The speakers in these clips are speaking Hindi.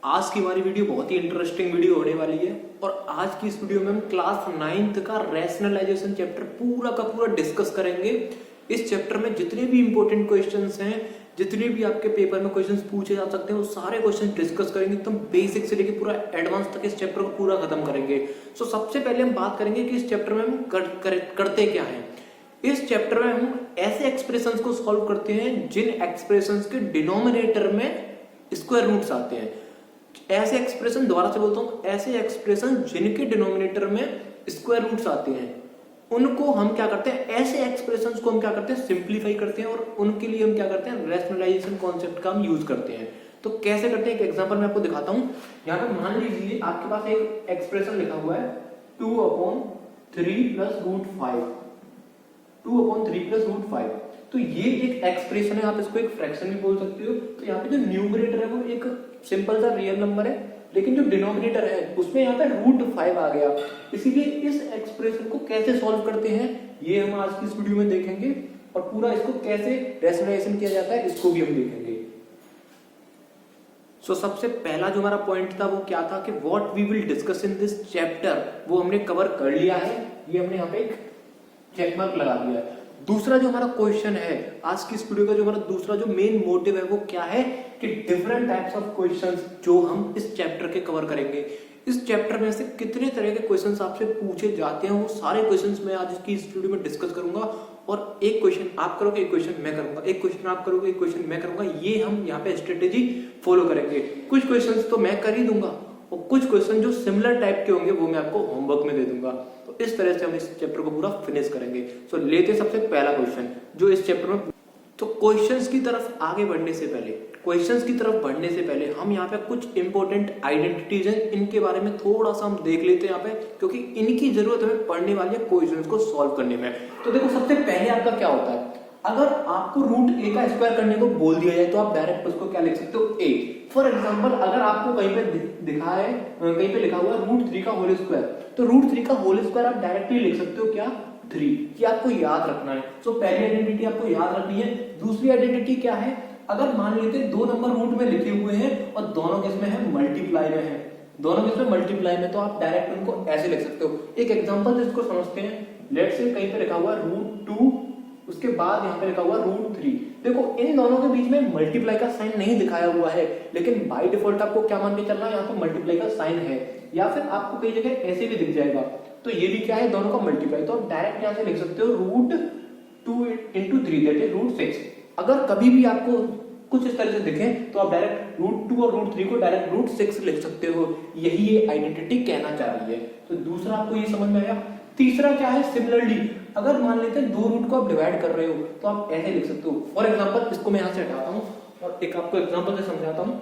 आज की हमारी वीडियो बहुत ही इंटरेस्टिंग वीडियो होने वाली है और आज की इस वीडियो में हम क्लास 9th का रैशनलाइजेशन चैप्टर पूरा का पूरा डिस्कस करेंगे। इस चैप्टर में जितने भी इंपॉर्टेंट क्वेश्चंस हैं, जितने भी आपके पेपर में क्वेश्चंस पूछे जा सकते हैं, वो सारे क्वेश्चन डिस्कस करेंगे। एकदम बेसिक से लेके पूरा एडवांस तक इस चैप्टर को पूरा खत्म करेंगे। सो सबसे पहले हम बात करेंगे कि इस चैप्टर में हम करते क्या है। इस चैप्टर में हम ऐसे एक्सप्रेशंस को सॉल्व करते हैं जिन एक्सप्रेशंस के डिनोमिनेटर में स्क्वायर रूट्स आते हैं। ऐसे एक्सप्रेशन, दोबारा से बोलता हूं, ऐसे एक्सप्रेशन जिनके डिनोमिनेटर में स्क्वायर रूट्स आते हैं उनको हम क्या करते हैं, ऐसे एक्सप्रेशंस को हम क्या करते हैं, सिंप्लीफाई करते हैं और उनके लिए हम क्या करते हैं, रैशनलाइजेशन कॉन्सेप्ट का हम यूज करते हैं। तो कैसे करते हैं, एक एग्जांपल मैं आपको दिखाता हूं। यहाँ पे मान लीजिए आपके पास एक एक्सप्रेशन लिखा हुआ है 2/3 + √5, 2/3 + √5। तो ये एक एक्सप्रेशन है, आप इसको एक फ्रैक्शन भी बोल सकते हो। तो यहाँ पे जो न्यूमरेटर है वो एक सिंपल सा रियल नंबर है, लेकिन जो डिनोमिनेटर है उसमें यहाँ पे √5 आ गया। इसीलिए इस एक्सप्रेशन को कैसे सॉल्व करते हैं ये हम आज की इस वीडियो में देखेंगे और पूरा इसको कैसे रैशनलाइजेशन किया जाता है इसको भी हम देखेंगे। सो सबसे पहला जो हमारा पॉइंट था वो क्या था कि what we will discuss in this chapter, वो हमने कवर कर लिया है। ये हमने यहाँ पे एक चेक मार्क लगा दिया है। दूसरा जो हमारा क्वेश्चन है आज की इस वीडियो का, जो हमारा दूसरा जो मेन मोटिव है वो क्या है कि डिफरेंट टाइप्स ऑफ क्वेश्चंस जो हम इस चैप्टर के कवर करेंगे। इस चैप्टर में से कितने तरह के क्वेश्चंस आपसे पूछे जाते हैं वो सारे क्वेश्चंस मैं आज की इस वीडियो में डिस्कस करूंगा। और एक क्वेश्चन आप करोगे, एक क्वेश्चन मैं करूंगा, एक क्वेश्चन आप करोगे, एक क्वेश्चन मैं करूंगा। ये हम यहाँ पे स्ट्रेटेजी फॉलो करेंगे। कुछ क्वेश्चन तो मैं कर ही दूंगा और कुछ क्वेश्चन जो सिमिलर टाइप के होंगे वो मैं आपको होमवर्क में दे दूंगा। तो इस तरह से हम इस चैप्टर को पूरा फिनिश करेंगे। सो लेते सबसे पहला क्वेश्चन जो इस चैप्टर में। तो क्वेश्चंस की तरफ आगे बढ़ने से पहले, हम यहाँ पे कुछ इंपॉर्टेंट आइडेंटिटीज हैं, इनके बारे में थोड़ा सा हम देख लेते हैं यहाँ पे, क्योंकि इनकी जरूरत हमें पढ़ने वाली है क्वेश्चंस को सॉल्व करने में। तो देखो सबसे पहले आपका क्या होता है, अगर आपको √a का स्क्वायर करने को बोल दिया जाए तो आप डायरेक्ट उसको क्या लिख सकते हो, a। फॉर एग्जांपल अगर आपको कहीं पे दिखा है, कहीं पे लिखा हुआ है √3 का होल स्क्वायर, तो √3 का होल स्क्वायर आप डायरेक्टली लिख सकते हो क्या, 3। ये आपको याद रखना है। तो पहली आइडेंटिटी आपको याद रखनी है। दूसरी आइडेंटिटी क्या है, अगर मान लेते दो नंबर रूट में लिखे हुए हैं और दोनों केस में है मल्टीप्लाई में है, दोनों केस में मल्टीप्लाई में, तो आप डायरेक्ट उनको ऐसे लिख सकते हो। एक एग्जांपल जिसको समझते हैं, लेट्स से कहीं पे लिखा हुआ है √2, उसके बाद यहाँ पे लिखा हुआ √3। देखो इन दोनों के बीच में मल्टीप्लाई का साइन नहीं दिखाया हुआ है, लेकिन बाय डिफॉल्ट आपको क्या मान के चलना है, यहाँ पे मल्टीप्लाई का साइन है, या फिर आपको कई जगह ऐसे भी दिख जाएगा। तो ये भी क्या है, दोनों का मल्टीप्लाई। तो आप डायरेक्ट यहाँ से लिख सकते हो √2 × 3 दैट इज √6। अगर कभी भी आपको कुछ इस तरह से दिखे तो आप डायरेक्ट √2 और √3 को डायरेक्ट √6 लिख सकते हो। यही ये आइडेंटिटी कहना चाह रही है। तो दूसरा आपको ये समझ में आया। तीसरा क्या है, सिमिलरली अगर मान लेते हैं दो रूट को आप डिवाइड कर रहे हो तो आप ऐसे लिख सकते हो। फॉर एग्जांपल इसको मैं यहां से हटाता हूं और एक आपको एग्जांपल से समझाता हूं।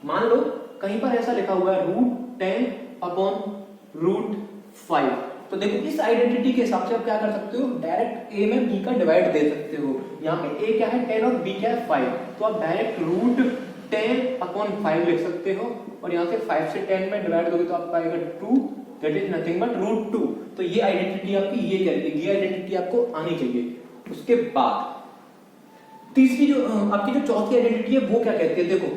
मान लो कहीं पर ऐसा लिखा हुआ है √10/√5। तो देखो इस आइडेंटिटी के हिसाब से आप क्या कर सकते हो, डायरेक्ट a में b का डिवाइड दे सकते हो। यहाँ पे a क्या है 10 और b क्या है 5, तो आप डायरेक्ट √10/5 लिख सकते हो और यहाँ से 5 से 10 में डिवाइड दोगे तो आपका आएगा 2, दैट इज नथिंग बट √2। तो ये आइडेंटिटी आपकी ये कहती है, ये आइडेंटिटी आपको आनी चाहिए। उसके बाद तीसरी जो आपकी जो चौथी आइडेंटिटी है वो क्या कहती है, देखो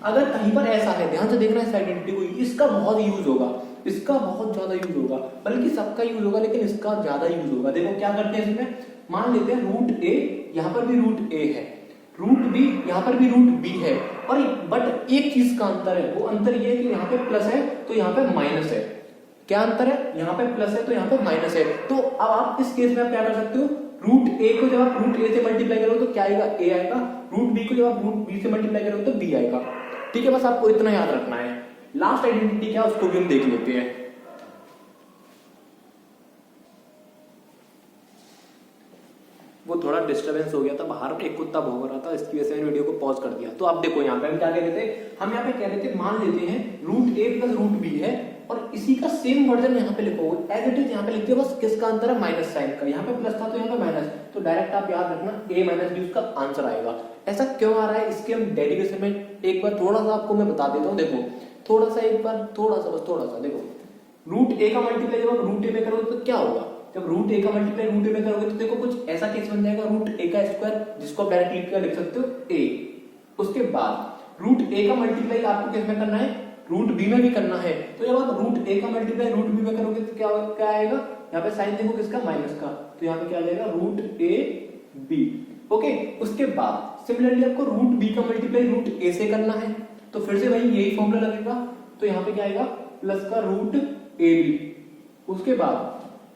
अगर कहीं पर ऐसा है, ध्यान से देखना इस आइडेंटिटी को, इसका बहुत यूज होगा, इसका बहुत ज्यादा यूज होगा, बल्कि सबका यूज होगा लेकिन इसका ज्यादा यूज होगा। देखो क्या करते हैं इसमें, मान लेते हैं √a, यहाँ पर भी √a है, √b यहाँ पर भी √b है, और बट एक चीज का अंतर है, वो अंतर ये है कि यहाँ पे प्लस है तो यहाँ पे माइनस है। क्या अंतर है, यहाँ पे प्लस है तो यहाँ पे माइनस है। तो अब आप इस केस में आप क्या कर सकते हो, √a को जब आप √a से मल्टीप्लाई करोगे तो क्या आएगा, a आएगा, √b को जब आप √b से मल्टीप्लाई करोगे तो b आएगा। ठीक है, बस आपको इतना याद रखना है। लास्ट आइडेंटिटी क्या है उसको भी हम देख लेते हैं। वो थोड़ा डिस्टरबेंस हो गया था, बाहर एक कुत्ता भौंक रहा था, इसकी वजह से मैंने वीडियो को पॉज कर दिया। तो आप देखो यहाँ पे हम क्या कह रहे थे, हम यहाँ पे कह रहे थे मान लेते हैं √a + √b है और इसी का सेम वर्जन यहाँ पे लिखो, एज इट इज यहाँ पे लिख दिया, बस किसका अंतर है, माइनस साइन का। यहाँ पे प्लस था तो यहाँ पे माइनस, तो डायरेक्ट आप याद रखना a - b उसका आंसर आएगा। ऐसा क्यों आ रहा है, इसके हम डेरिवेशन में एक बार थोड़ा सा आपको मैं बता देता हूँ। देखो थोड़ा सा, एक बार थोड़ा सा देखो, √a का मल्टीप्लाई जब आप √a में करोगे तो क्या होगा, जब √a का मल्टीप्लाई √a में करोगे तो देखो कुछ ऐसा केस बन जाएगा, √a का स्क्वायर, जिसको आप डायरेक्टली लिख सकते हो a। उसके बाद रूट ए का मल्टीप्लाई आपको किस में करना है, रूट बी में भी करना है। तो जब आप रूट ए का मल्टीप्लाई रूट बी में करोगे तो क्या आएगा, यहाँ पे साइन देखो किसका, माइनस का, तो यहाँ पे क्या आ जाएगा रूट ए बी। ओके, उसके बाद सिमिलरली आपको रूट बी का मल्टीप्लाई रूट ए से करना है, तो फिर से भाई यही फॉर्मूला लगेगा, तो यहाँ पे क्या आएगा प्लस का रूट ए बी। उसके बाद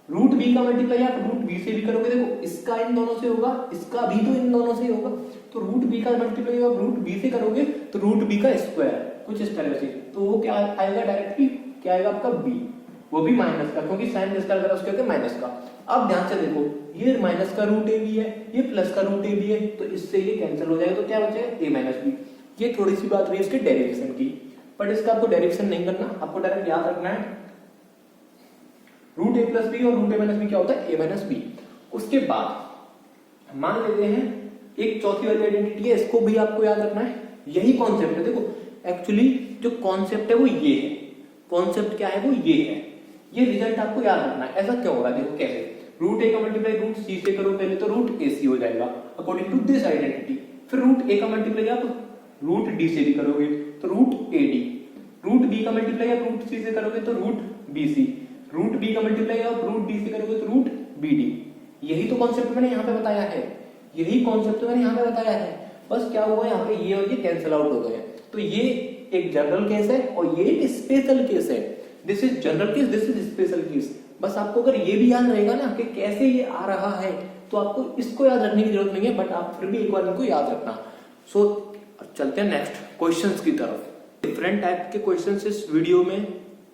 रूट बी का मल्टीप्लाई आप रूट बी से भी करोगे, देखो इसका इन दोनों से होगा, इसका भी तो इन दोनों से होगा, तो रूट बी का मल्टीप्लाई आप रूट बी से करोगे तो रूट बी का स्क्वायर कुछ इस तरह से, तो वो क्या आएगा डायरेक्टली, क्या आएगा आपका बी, वो भी माइनस का, क्योंकि साइन जिसका करा उसके होते माइनस का। अब ध्यान से देखो ये माइनस का रूट ए बी है, ये प्लस का रूट ए बी है, तो इससे ये कैंसिल हो जाएगा, तो क्या बचेगा ए माइनस बी। ये थोड़ी सी बात रही है इसके डेरिवेशन की, बट इसका आपको डेरिवेशन नहीं करना, आपको डायरेक्ट याद रखना है रूट ए प्लस बी और रूट ए माइनस बी क्या होता है, ए माइनस बी। उसके बाद मान लेते हैं एक चौथी वाली आइडेंटिटी है, इसको भी आपको याद रखना है, यही कॉन्सेप्ट है। देखो एक्चुअली जो कॉन्सेप्ट है वो ये है, कॉन्सेप्ट क्या है वो ये है, ये रिजल्ट आपको याद रखना है। ऐसा क्यों हो रहा है, देखो कैसे, रूट ए का मल्टीप्लाई रूट सी से करो पहले, तो रूट ए सी हो जाएगा अकॉर्डिंग टू दिस आइडेंटिटी। फिर रूट ए का मल्टीप्लाई आप रूट डी से भी करोगे तो root A D, root B का मल्टीप्लाई आप रूट सी से करोगे तो root B C, root B का मल्टीप्लाई आप रूट डी से करोगे तो रूट बी डी। यही तो कॉन्सेप्ट मैंने यहाँ पे बताया है, यही कॉन्सेप्ट मैंने यहाँ पे बताया है। बस क्या हुआ यहाँ पे ये और ये कैंसिल आउट हो गए, तो ये एक जनरल केस है और ये एक स्पेशल केस है। This is general case, this is special case. बस आपको अगर ये भी याद रहेगा ना कि कैसे ये आ रहा है, तो आपको इसको याद रखने की जरूरत नहीं है, बट आप फिर भी एक बार इनको याद रखना। सो चलते हैं नेक्स्ट क्वेश्चंस की तरफ। डिफरेंट टाइप के क्वेश्चंस इस वीडियो में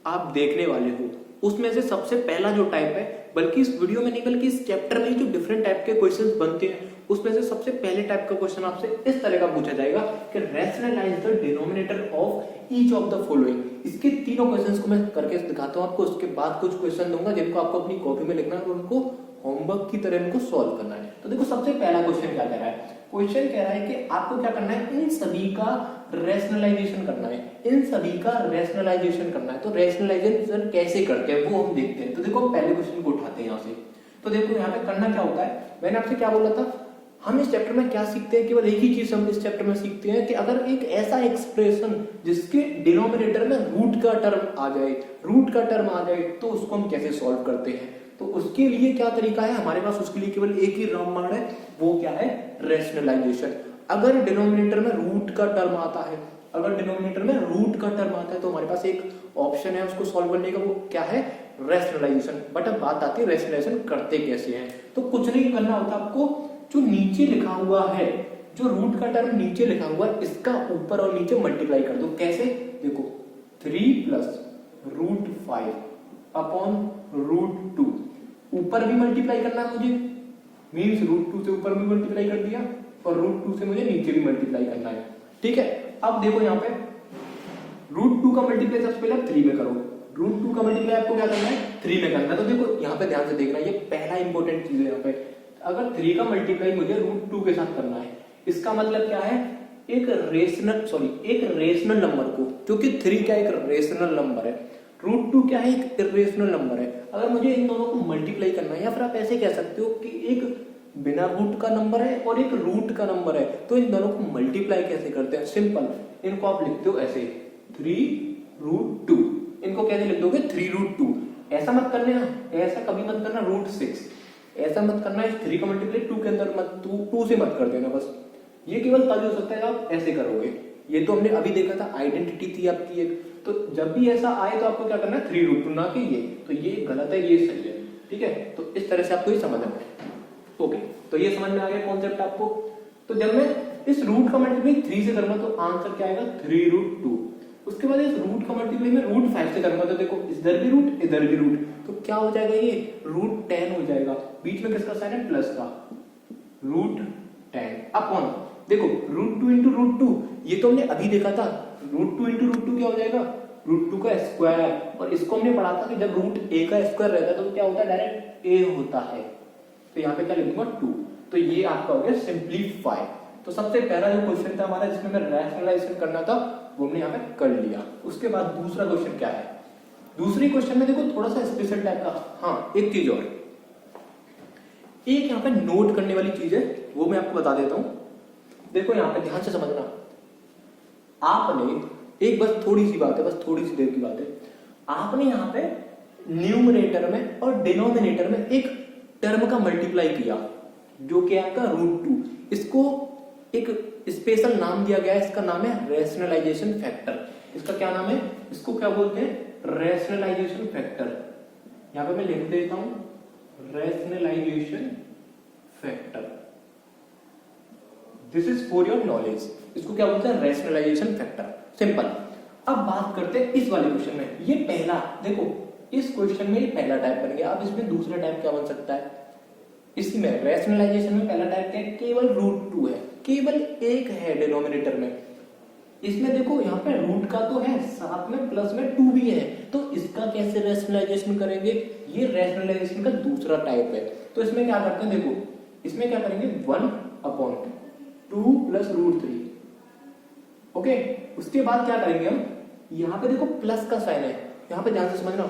आप देखने वाले हो, उसमें से सबसे पहला जो टाइप है, बल्कि इस वीडियो में नहीं बल्कि इस चैप्टर में जो डिफरेंट टाइप के क्वेश्चंस बनते हैं, उसमें से सबसे पहले टाइप का क्वेश्चन आपसे इस तरह का पूछा जाएगा कि rationalise the denominator of each of the following. इसके तीनों क्वेश्चंस को मैं करके दिखाता हूं आपको, उसके बाद कुछ क्वेश्चन दूंगा जिनको आपको अपनी कॉपी में लिखना है और उनको होमवर्क की तरह इनको सॉल्व करना है। तो देखो सबसे पहला क्वेश्चन क्या कह रहा है, क्वेश्चन कह रहा है कि आपको क्या करना है, इन सभी का रैशनलाइजेशन करना है, इन सभी का रैशनलाइजेशन करना है। तो रैशनलाइजेशन कैसे करते हैं वो हम देखते हैं। तो देखो पहले क्वेश्चन को उठाते हैं यहाँ से। तो देखो यहाँ पे करना क्या होता है, मैंने आपसे क्या बोला था, हम इस चैप्टर में क्या सीखते हैं, केवल एक ही चीज हम इस चैप्टर में सीखते हैं कि अगर एक ऐसा एक्सप्रेशन जिसके डिनोमिनेटर में रूट का टर्म आ जाए, रूट का टर्म आ जाए, तो उसको हम कैसे सॉल्व करते हैं। तो उसके लिए क्या तरीका है हमारे पास, उसके लिए केवल एक ही रामबाण है, वो क्या है, रैशनलाइजेशन। अगर डिनोमिनेटर में रूट का टर्म आता है, अगर डिनोमिनेटर में रूट का टर्म आता है, तो हमारे पास एक ऑप्शन है उसको सॉल्व करने का, वो क्या है, रैशनलाइजेशन। बट अब बात आती है रैशनलाइजेशन करते कैसे हैं। तो कुछ नहीं करना होता आपको, जो नीचे लिखा हुआ है, जो रूट का टर्म नीचे लिखा हुआ है, इसका ऊपर और नीचे मल्टीप्लाई कर दो। कैसे, देखो 3 प्लस रूट 5 अपॉन रूट 2, ऊपर भी मल्टीप्लाई करना है मुझे, मीन्स रूट 2 से ऊपर भी मल्टीप्लाई कर दिया और रूट 2 से मुझे नीचे भी मल्टीप्लाई करना है। ठीक है, अब देखो यहाँ पे रूट 2 का मल्टीप्लाई सबसे पहले आप 3 में करो, रूट 2 का मल्टीप्लाई आपको क्या करना है, 3 में करना है। तो देखो यहाँ पे ध्यान से देखना, ये पहला इंपॉर्टेंट चीज है यहाँ पे। अगर 3 का मल्टीप्लाई मुझे रूट 2 के साथ करना है, इसका मतलब क्या है, एक रेशनल नंबर को, क्योंकि 3 क्या एक रेशनल नंबर है, रूट 2 क्या है, एक इरेशनल नंबर है। अगर मुझे इन दोनों को मल्टीप्लाई करना है, या फिर आप ऐसे कह सकते हो कि एक बिना रूट का नंबर है और एक रूट का नंबर है, तो इन दोनों को मल्टीप्लाई कैसे करते हैं, सिंपल, इनको आप लिखते हो ऐसे 3 रूट 2, इनको कैसे लिख दोगे, 3 रूट 2। ऐसा मत करना, ऐसा कभी मत करना रूट 6, ऐसा मत करना, इस 3 का मल्टीप्लाई 2 के अंदर मत 2 से मत कर देना। बस ये केवल तभी हो सकता है आप ऐसे करोगे। ये तो हमने अभी देखा था, आइडेंटिटी थी आपकी एक, तो जब भी ऐसा आए तो आपको क्या करना है, 3 रूट 2, ना कि ये। तो ये गलत है, ये सही है। ठीक है, तो इस तरह से आपको ये समझना है। ओके, तो ये समझ में आ गया कॉन्सेप्ट आपको। तो जब मैं इस रूट का मल्टीप्लाई 3 से करूंगा तो आंसर क्या आएगा, 3 रूट 2। उसके बाद इस रूट का मल्टीप्लाई में रूट 5 से करूंगा, तो देखो इधर भी रूट इधर भी रूट, तो क्या हो जाएगा, ये रूट 10 हो जाएगा। बीच में किसका साइन है, प्लस का, रूट 10 अपॉन, देखो रूट 2 इंटू रूट 2, ये तो हमने अभी देखा था, रूट 2 इंटू रूट 2 क्या हो जाएगा, रूट 2 का स्क्वायर। और इसको हमने पढ़ा था कि जब रूट ए का स्क्वायर रहता है तो क्या होता है, डायरेक्ट ए होता है। तो यहाँ पे क्या लिखूंगा, 2। तो ये आपका हो गया सिंप्लीफाई। तो सबसे पहला जो क्वेश्चन था हमारा जिसमें मैं रैशनलाइजेशन करना था, वो हमने यहाँ पे कर लिया। उसके बाद दूसरा क्वेश्चन क्या है, दूसरी क्वेश्चन में देखो थोड़ा सा स्पेशल टाइप का, हाँ एक चीज और, एक यहाँ पे नोट करने वाली चीज है, वो मैं आपको बता देता हूं। देखो यहाँ पे ध्यान से समझना, आपने एक बस थोड़ी सी बात है, बस थोड़ी सी देर की बात है, आपने यहाँ पे न्यूमरेटर में और डिनोमिनेटर में एक टर्म का मल्टीप्लाई किया जो कि आपका √2, इसको एक स्पेशल नाम दिया गया है, इसका नाम है रैशनलाइजेशन फैक्टर। इसका क्या नाम है, इसको क्या बोलते हैं, रैशनलाइजेशन फैक्टर। यहां पे मैं लिख देता हूं rationalisation factor, this is for your knowledge. इसको क्या बोलते हैं, रैशनलाइजेशन फैक्टर, सिंपल। अब बात करते हैं इस वाले क्वेश्चन में, ये पहला, देखो इस क्वेश्चन में ये पहला टाइप बन गया। अब इसमें दूसरा टाइप क्या बन सकता है, इसमें रैशनलाइजेशन में पहला टाइप क्या है, केवल √2 है, केवल एक है डिनोमिनेटर में। इसमें देखो यहाँ पे रूट का तो है, साथ में प्लस में 2 भी है, तो इसका कैसे रैशनलाइजेशन करेंगे, ये रैशनलाइजेशन का दूसरा टाइप है। तो इसमें क्या करते हैं, देखो इसमें क्या करेंगे, 1/2 प्लस √3, ओके। उसके बाद क्या करेंगे हम, यहाँ पे देखो प्लस का साइन है, यहाँ पे ध्यान से समझना,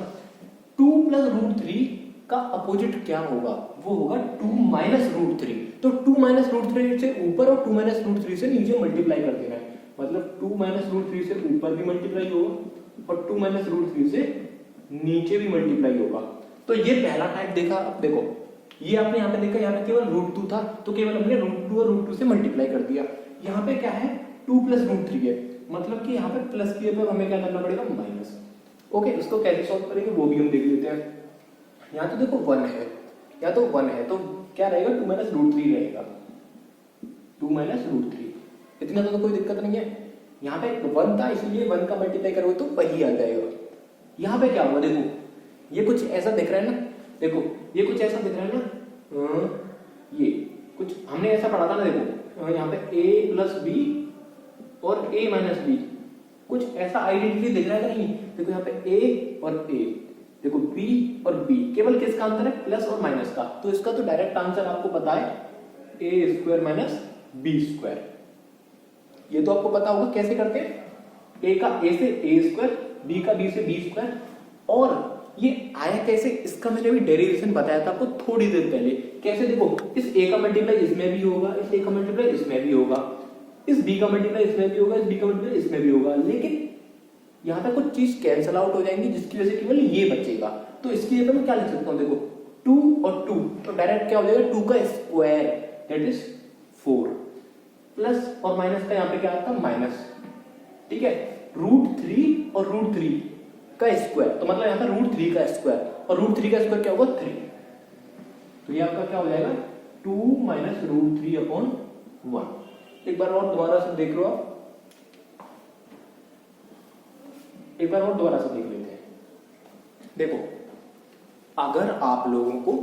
2 प्लस √3 का अपोजिट क्या होगा, वो होगा 2 माइनस √3। तो 2 माइनस √3 से ऊपर और 2 माइनस √3 से नीचे मल्टीप्लाई कर देना है, मतलब 2 माइनस √3 से ऊपर भी मल्टीप्लाई होगा और 2 माइनस √3 से नीचे भी मल्टीप्लाई होगा। तो ये पहला टाइप देखा। अब देखो ये आपने यहाँ पे देखा, यहाँ पे केवल √2 था, तो केवल हमने √2 और √2 से मल्टीप्लाई कर दिया। यहाँ पे क्या है, 2 प्लस √3 है, मतलब कि यहाँ पे प्लस की जगह हमें क्या करना पड़ेगा, माइनस। ओके, उसको कैसे सॉल्व करेंगे वो भी हम देख लेते हैं। यहाँ तो देखो 1 है, या तो 1 है, तो क्या रहेगा, 2 माइनस √3 रहेगा, 2 माइनस √3, इतना तो कोई दिक्कत नहीं है। यहाँ पे 1 था, इसलिए 1 का मल्टीप्लाई करोगे तो वही आ जाएगा। यहाँ पे क्या हुआ, देखो ये कुछ ऐसा दिख रहा है ना, देखो ये कुछ ऐसा दिख रहा है ना, ये कुछ हमने ऐसा पढ़ा था ना, देखो यहाँ पे a प्लस बी और a माइनस बी, कुछ ऐसा आइडेंटिटी दिख रहा है कि नहीं। देखो यहाँ पे a और a, देखो b और b, केवल किसका अंतर है, प्लस और माइनस का। तो इसका तो डायरेक्ट आंसर आपको पता है, a² माइनस b²। ये तो आपको पता होगा कैसे करते हैं, a का a से a², b का b से b²। और ये आया कैसे, इसका मैंने अभी डेरिवेशन बताया था आपको थोड़ी देर पहले। कैसे, देखो इस a का मल्टीप्लाई इसमें भी होगा, इस a का मल्टीप्लाई इसमें भी होगा, इस b का मल्टीप्लाई इसमें भी होगा, इस b का मल्टीप्लाई इसमें भी होगा, लेकिन यहाँ पे कुछ चीज कैंसल आउट हो जाएंगी जिसकी वजह से केवल ये बचेगा। तो इसकी जगह मैं क्या लिख सकता हूँ, देखो 2 और 2, तो डायरेक्ट क्या हो जाएगा, 2 का स्क्वायर दैट इज 4, प्लस और माइनस का यहाँ पे क्या आता है, माइनस, ठीक है। √3 और √3 का स्क्वायर, तो मतलब यहाँ पे √3 का स्क्वायर, और √3 का स्क्वायर क्या होगा, 3। तो ये आपका क्या हो जाएगा, 2 माइनस √3/1। एक बार और दोबारा से देख लो आप, एक बार और दोबारा से देख लेते हैं। देखो अगर आप लोगों को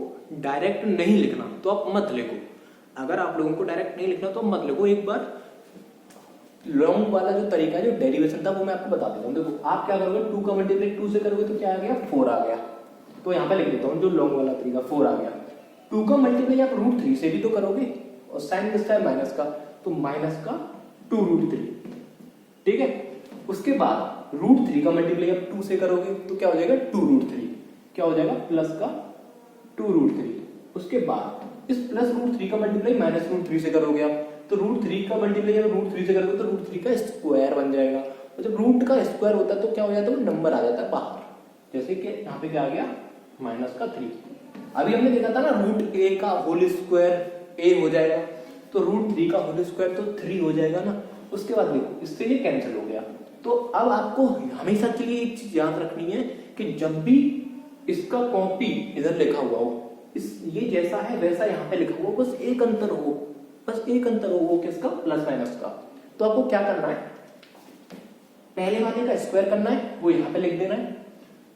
डायरेक्ट नहीं लिखना तो आप मत लिखो, अगर आप लोगों को डायरेक्ट नहीं लिखना तो मत लिखो। एक बार लॉन्ग वाला जो तरीका है, जो डेरिवेशन था, वो मैं आपको बता देता हूँ। देखो आप क्या करोगे, 2 का मल्टीप्लाई 2 से करोगे तो क्या आ गया, 4 आ गया। तो यहाँ पे लिख देता हूँ जो लॉन्ग वाला तरीका, 4 आ गया। 2 का मल्टीप्लाई आप √3 से भी तो करोगे, और साइन किसका है, माइनस का, तो माइनस का 2√3, ठीक है। उसके बाद √3 का मल्टीप्लाई आप 2 से करोगे तो क्या हो जाएगा, 2√3, क्या हो जाएगा, प्लस का 2√3। उसके बाद इस प्लस √3 का मल्टीप्लाई माइनस √3 से करोगे आप, तो √3 का मल्टीप्लाई अगर √3 से करोगे तो √3 का स्क्वायर बन जाएगा। और जब रूट का स्क्वायर होता है तो क्या हो जाता है, वो नंबर आ जाता है बाहर, जैसे कि यहाँ पे क्या आ गया, माइनस का 3। अभी हमने देखा था ना, √a का होल स्क्वायर a हो जाएगा, तो √3 का होल स्क्वायर तो 3 हो जाएगा ना। उसके बाद देखो इससे ये कैंसिल हो गया। तो अब आपको हमेशा के लिए एक चीज याद रखनी है कि जब भी इसका कॉपी इधर लिखा हुआ हो, इस ये जैसा है वैसा यहाँ पे लिखा हुआ, बस एक अंतर हो, बस एक अंतर हो, वो किसका, प्लस माइनस का। तो आपको क्या करना है, पहले वाले का स्क्वायर करना है, वो यहाँ पे लिख देना है,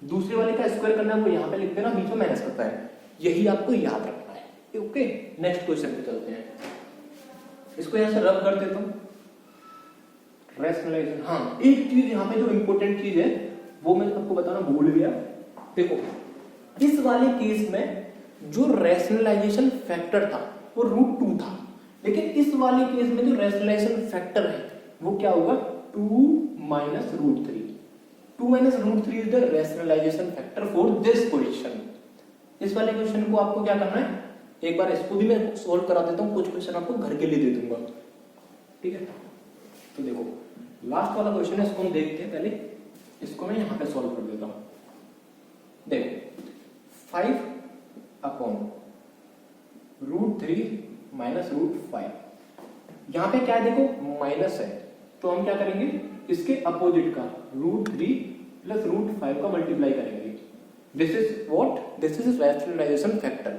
दूसरे वाले का स्क्वायर करना है, वो यहाँ पे लिख देना, बीच में माइनस करता है। यही आपको याद रखना है, ओके। नेक्स्ट क्वेश्चन पे चलते हैं, इसको यहाँ से रब कर देता हूँ, रैशनलाइजेशन। हाँ, एक चीज यहाँ पे जो इंपॉर्टेंट चीज है वो मैं आपको बताना भूल गया। देखो इस वाले केस में जो रैशनलाइजेशन फैक्टर था वो √2 था, लेकिन इस वाले केस में जो रैशनलाइजेशन फैक्टर है वो क्या होगा, 2 minus √3। 2 minus √3 is the rationalisation factor for this question. इस वाले क्वेश्चन को आपको क्या करना है, एक बार इसको भी मैं सोल्व करा देता हूँ, कुछ क्वेश्चन आपको घर के लिए दे दूंगा, ठीक है। तो देखो लास्ट वाला क्वेश्चन है, इसको हम देखते हैं। पहले इसको मैं यहां पे सॉल्व कर देता हूं। देखो 5 अपॉन √3 माइनस √5, यहां पे क्या है देखो माइनस है, तो हम क्या करेंगे इसके अपोजिट का √3 प्लस √5 का मल्टीप्लाई करेंगे। This is what, this is rationalisation factor.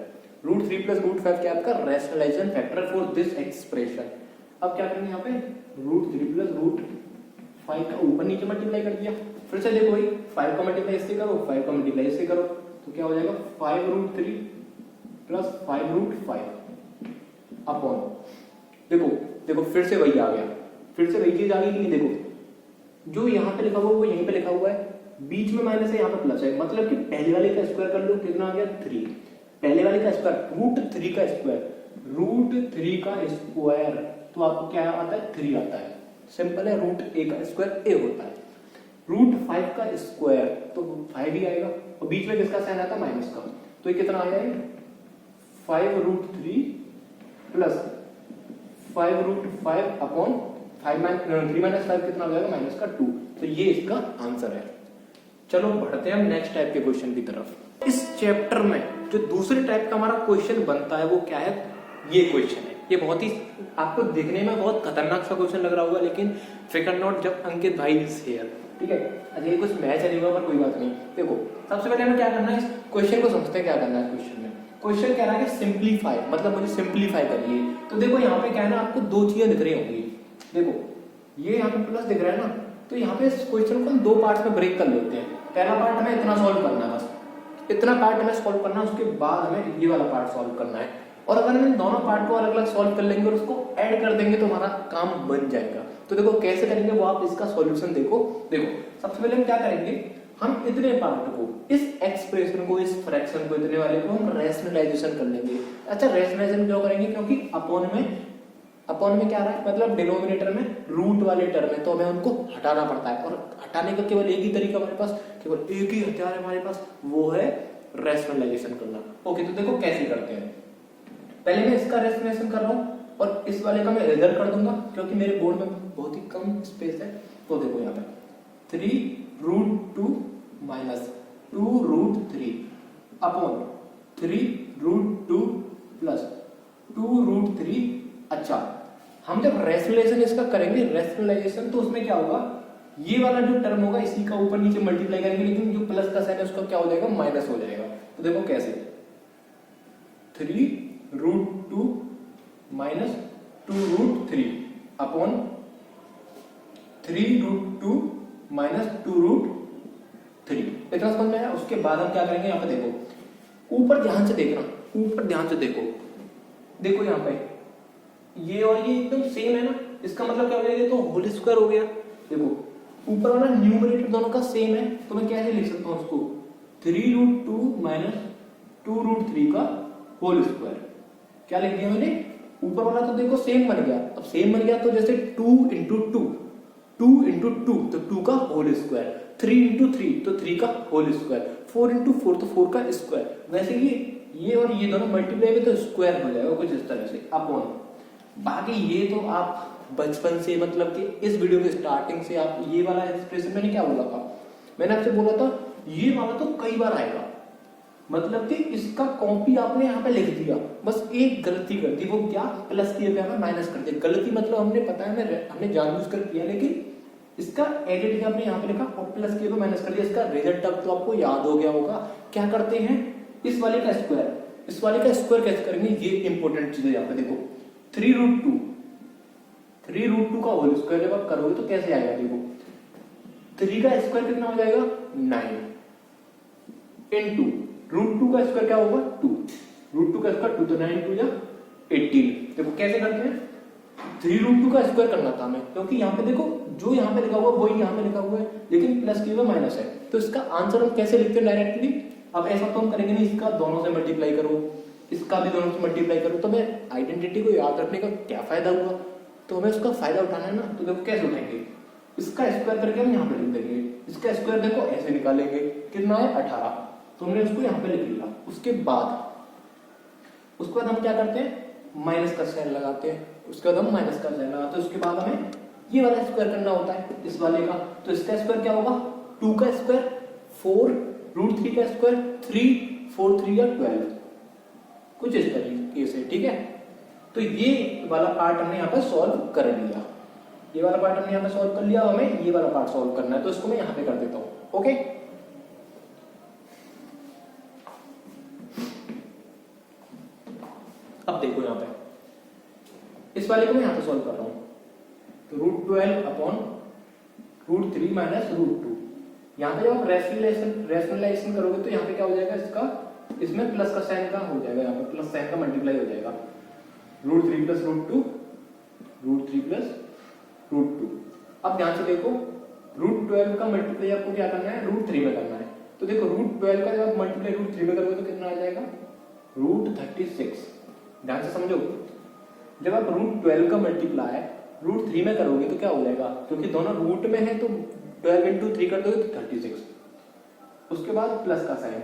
√3 plus √5 क्या आपका rationalisation factor for this expression. अब क्या करेंगे यहाँ पे √3 प्लस √5 का ऊपर नीचे मल्टीप्लाई कर दिया। फिर से देखो भाई 5 का मल्टीप्लाई इससे करो, 5 का मल्टीप्लाई इससे करो, तो क्या हो जाएगा 5√3 प्लस 5√5 अपॉन, देखो देखो फिर से वही आ गया, फिर से वही चीज आ गई कि नहीं। देखो जो यहाँ पे लिखा हुआ है वो यहीं पे लिखा हुआ है, बीच में माइनस है, यहाँ पे प्लस है, मतलब कि पहले वाले का स्क्वायर कर लो, कितना आ गया 3। पहले वाले का स्क्वायर √3 का स्क्वायर, √3 का स्क्वायर तो आपको क्या आता है 3 आता है, सिंपल है। √a का स्क्वायर a होता है, √5 का स्क्वायर तो 5 ही आएगा, और बीच में किसका साइन आता है माइनस का, तो ये कितना आया है 5√3 प्लस 5√5 अपॉन 3 माइनस 5 कितना हो जाएगा माइनस का 2। तो ये इसका आंसर है। चलो बढ़ते हैं हम नेक्स्ट टाइप के क्वेश्चन की तरफ। इस चैप्टर में जो दूसरे टाइप का हमारा क्वेश्चन बनता है वो क्या है, ये क्वेश्चन है। ये बहुत ही आपको देखने में बहुत खतरनाक सा क्वेश्चन लग रहा होगा, लेकिन फिकर नॉट जब अंकित भाई इज हियर, ठीक है। अच्छा ये कुछ मैच नहीं होगा पर कोई बात नहीं। देखो सबसे पहले हमें क्या करना है, इस क्वेश्चन को समझते हैं क्या करना है। क्वेश्चन में क्वेश्चन कह रहा है कि सिंप्लीफाई, मतलब मुझे सिंप्लीफाई करिए। तो देखो यहाँ पे क्या है ना, आपको दो चीजें दिख रही होंगी। देखो ये यहाँ पे प्लस दिख रहा है ना, तो यहाँ पे इस क्वेश्चन को हम दो पार्ट में ब्रेक कर लेते हैं। पहला पार्ट हमें इतना सॉल्व करना है, बस इतना पार्ट हमें सॉल्व करना है, उसके बाद हमें ये वाला पार्ट सॉल्व करना है। और अगर हम इन दोनों पार्ट को अलग अलग सॉल्व कर लेंगे और उसको ऐड कर देंगे तो हमारा काम बन जाएगा। तो देखो कैसे करेंगे वो आप इसका सॉल्यूशन देखो। देखो सबसे पहले हम क्या करेंगे, हम इतने पार्ट को, इस एक्सप्रेशन को, इस फ्रैक्शन को, इतने वाले को हम रैशनलाइजेशन कर लेंगे। अच्छा रैशनलाइजेशन क्यों करेंगे, क्योंकि अपॉन में क्या आ रहा है, मतलब डिनोमिनेटर में रूट वाले टर्म है, तो हमें उनको हटाना पड़ता है। और हटाने का केवल एक ही तरीका हमारे पास, केवल एक ही हथियार है हमारे पास, वो है रैशनलाइजेशन करना। ओके तो देखो कैसे करते हैं। पहले मैं इसका रैशनलाइजेशन कर रहा हूँ और इस वाले का मैं रिजल्ट कर दूंगा, क्योंकि मेरे बोर्ड में बहुत ही कम स्पेस है। तो देखो यहाँ पे 3√2 माइनस 2√3 अपॉन 3√2 प्लस 2√3। अच्छा हम जब रैशनलाइजेशन इसका करेंगे, रैशनलाइजेशन, तो उसमें क्या होगा, ये वाला जो टर्म होगा इसी का ऊपर नीचे मल्टीप्लाई करेंगे, लेकिन जो प्लस का साइन है उसका क्या हो जाएगा माइनस हो जाएगा। तो देखो कैसे 3√2 माइनस 2√3 अपॉन 3√2 माइनस 2√3। इतना समझ में आया। उसके बाद हम क्या करेंगे, यहाँ पे देखो ऊपर ध्यान से देखना, ऊपर ध्यान से देखो, देखो यहाँ पे ये और ये एकदम सेम है ना, इसका मतलब क्या हो जाएगा, तो होल स्क्वायर हो गया। देखो ऊपर वाला न्यूमरेटर दोनों का सेम है, तो मैं कैसे लिख सकता हूँ उसको 3√2 माइनस 2√3 का होल स्क्वायर। क्या लिख दिया मैंने, ऊपर वाला तो देखो सेम बन गया। अब सेम बन गया तो जैसे 2 इंटू 2, 2 इंटू 2 तो 2 का होल स्क्वायर, 3 इंटू 3 तो 3 का होल स्क्वायर, 4 इंटू 4 तो 4 का स्क्वायर। वैसे ये और ये दोनों मल्टीप्लाई में तो स्क्वायर हो जाएगा कुछ इस तरह से अपॉन। बाकी ये तो आप बचपन से, मतलब कि इस वीडियो के स्टार्टिंग से आप ये वाला एक्सप्रेशन, मैंने क्या बोला था, मैंने आपसे बोला था ये वाला तो कई बार आएगा, मतलब कि इसका कॉपी आपने यहाँ पे लिख दिया, बस एक गलती कर दी, वो क्या, प्लस की जगह माइनस कर दिया। गलती मतलब हमने पता है हमने जानबूझकर किया, लेकिन इसका एडिट आपने यहाँ पे लिखा और प्लस की जगह माइनस कर दिया। इसका रिजल्ट अब तो आपको याद हो गया होगा। क्या करते हैं, इस वाले का स्क्वायर, इस वाले का स्क्वायर कैसे करेंगे, ये इंपॉर्टेंट चीज है। यहाँ पे देखो 3√2 का होल स्क्वायर जब आप करोगे तो कैसे आएगा, देखो 3 का स्क्वायर कितना हो जाएगा 9 इंटू √2 का स्क्वायर क्या होगा 2, √2 का स्क्वायर 2 तो 9 2 या 18। देखो कैसे करते हैं, 3√2 का स्क्वायर करना था हमें, क्योंकि यहाँ पे देखो जो यहाँ पे लिखा हुआ वही यहाँ पे लिखा हुआ है, लेकिन प्लस की वजह माइनस है, तो इसका आंसर हम कैसे लिखते हैं डायरेक्टली। अब ऐसा तो हम करेंगे नहीं, इसका दोनों से मल्टीप्लाई करो, इसका भी दोनों से मल्टीप्लाई करो, तो हमें आइडेंटिटी को याद रखने का क्या फायदा हुआ, तो हमें उसका फायदा उठाना है ना। तो देखो कैसे उठाएंगे, इसका स्क्वायर करके हम यहाँ पे लिख देंगे, इसका स्क्वायर देखो ऐसे निकालेंगे, कितना है 18, तो हमने उसको यहाँ पे लिख लिया। उसके बाद हम क्या करते हैं, माइनस का साइन लगाते हैं, उसके बाद हम माइनस का साइन लगाते हैं, उसके बाद हमें ये वाला स्क्वायर करना होता है इस वाले का, तो इसका स्क्वायर क्या होगा 2 का स्क्वायर 4, √3 का स्क्वायर 3, 4 3 या 12, कुछ इस तरीके से, ठीक है। तो ये वाला पार्ट हमने यहाँ पे सॉल्व कर लिया, ये वाला पार्ट हमने यहाँ पे सॉल्व कर लिया, हमें ये वाला पार्ट सॉल्व करना है, तो इसको मैं यहाँ पे कर देता हूँ। ओके, अब देखो यहाँ पे इस वाले को मैं यहाँ पे सॉल्व कर रहा हूँ, तो √12 अपॉन √3 माइनस √2, यहाँ पे जब आप रेशनलाइजेशन करोगे तो यहाँ पे क्या हो जाएगा, इसका इसमें प्लस का साइन का हो जाएगा, यहाँ पे प्लस साइन का मल्टीप्लाई हो जाएगा, √3 प्लस √2, √3 प्लस √2। अब ध्यान से देखो √12 का मल्टीप्लाई आपको क्या करना है, √3 में करना है, तो देखो √12 का जब आप मल्टीप्लाई √3 में करोगे तो कितना आ जाएगा, √36। ध्यान से समझो, जब आप √12 का मल्टीप्लाई √3 में करोगे तो क्या हो जाएगा, क्योंकि दोनों रूट में है तो 12 इंटू 3 कर दोगे तो 36, उसके बाद प्लस का साइन,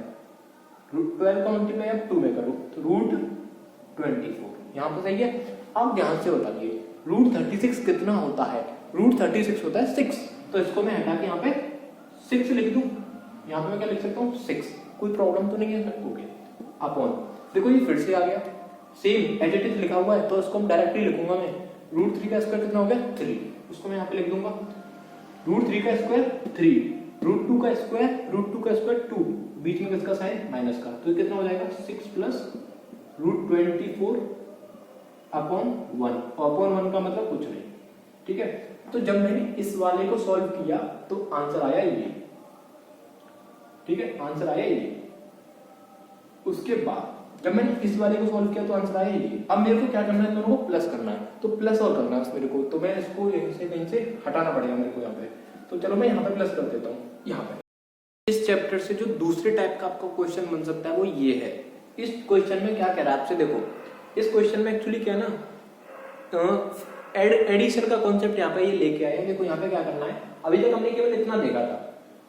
√12 का मल्टीप्लाई आप 2 में करो तो √24, यहाँ पे सही है। अब ध्यान से बताइए √36 कितना होता है, √36 होता है 6, तो इसको मैं हटा के यहाँ पे 6 लिख दूं, यहाँ पे मैं क्या लिख सकता हूँ 6, कोई प्रॉब्लम तो नहीं है। ओके, अपॉन देखो ये फिर से आ गया, सेम एज इट इज लिखा हुआ है, तो इसको हम डायरेक्टली लिखूंगा मैं, √3 का स्क्वायर कितना हो गया 3, उसको मैं यहाँ पे लिख दूंगा, √3 का स्क्वायर 3, √2 का स्क्वायर 2, बीच में किसका साइन माइनस का, तो कितना हो जाएगा 6 प्लस √24 अपॉन 1, अपॉन 1 का मतलब कुछ नहीं, ठीक है। तो जब मैंने इस वाले को सॉल्व किया तो आंसर आया ये, ठीक है, आंसर आया ये। उसके बाद जब मैंने इस वाले को सॉल्व किया तो आंसर आया ये। अब मेरे को क्या करना है, दोनों को प्लस करना है, तो प्लस और करना है मेरे को, तो मैं इसको यहीं से कहीं से हटाना पड़ेगा मेरे को यहाँ पे, तो चलो मैं यहाँ पे प्लस कर देता हूँ। यहाँ पे इस चैप्टर से जो दूसरे टाइप का आपका क्वेश्चन बन सकता है वो ये है। इस क्वेश्चन में क्या कह रहा है आपसे, देखो इस क्वेश्चन में एक्चुअली क्या ना, एडिशन का कॉन्सेप्ट यहाँ पे ये लेके आए हैं। देखो यहाँ पे क्या करना है, अभी तक हमने केवल इतना देखा था